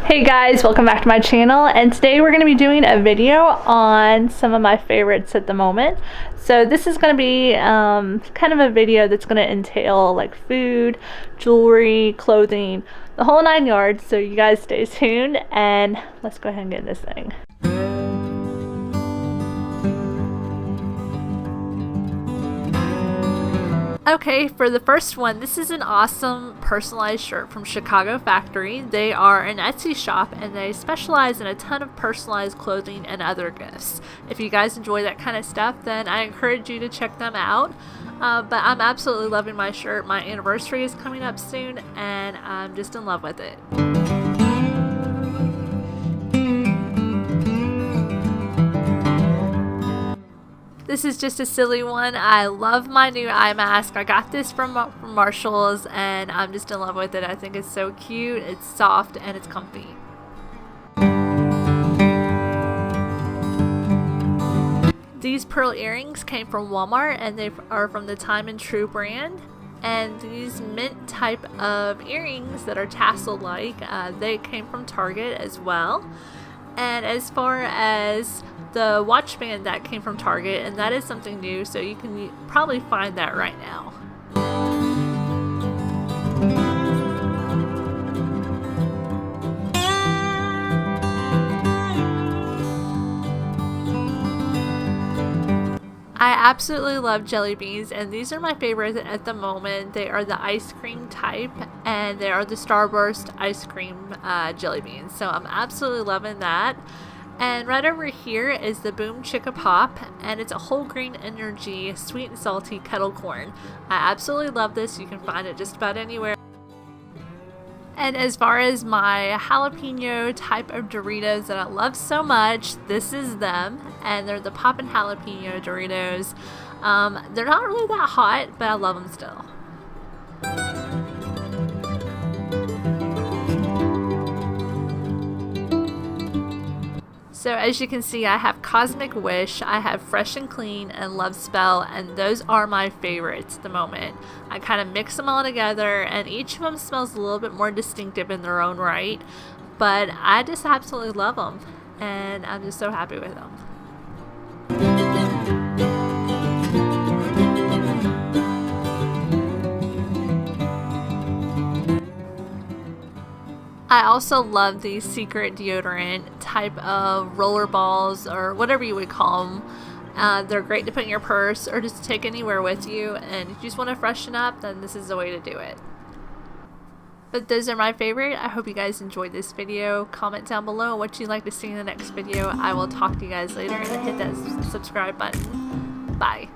Hey guys, welcome back to my channel, and today we're going to be doing a video on some of my favorites at the moment. So this is going to be kind of a video that's going to entail like food, jewelry, clothing, the whole 9 yards. So you guys stay tuned and let's go ahead and get in this thing. Okay, for the first one, this is an awesome personalized shirt from Chicago Factory. They are an Etsy shop and they specialize in a ton of personalized clothing and other gifts. If you guys enjoy that kind of stuff, then I encourage you to check them out. But I'm absolutely loving my shirt. My anniversary is coming up soon and I'm just in love with it. This is just a silly one. I love my new eye mask. I got this from Marshalls and I'm just in love with it. I think it's so cute, it's soft, and it's comfy. These pearl earrings came from Walmart and they are from the Time and True brand. And these mint type of earrings that are tassel like, they came from Target as well. And as far as the watch band, that came from Target, and that is something new, so you can probably find that right now. I absolutely love jelly beans, and these are my favorite at the moment. They are the ice cream type, and they are the Starburst ice cream jelly beans, so I'm absolutely loving that. And right over here is the Boom Chicka Pop, and it's a whole grain energy sweet and salty kettle corn. I absolutely love this. You can find it just about anywhere. And as far as my jalapeno type of Doritos that I love so much, this is them, and they're the Poppin' Jalapeno Doritos. They're not really that hot, but I love them still. So as you can see, I have Cosmic Wish, I have Fresh and Clean, and Love Spell, and those are my favorites at the moment. I kind of mix them all together, and each of them smells a little bit more distinctive in their own right, but I just absolutely love them, and I'm just so happy with them. I also love the Secret deodorant type of roller balls, or whatever you would call them. They're great to put in your purse or just take anywhere with you, and if you just want to freshen up, then this is the way to do it. But those are my favorite. I hope you guys enjoyed this video. Comment down below what you'd like to see in the next video. I will talk to you guys later, and hit that subscribe button. Bye.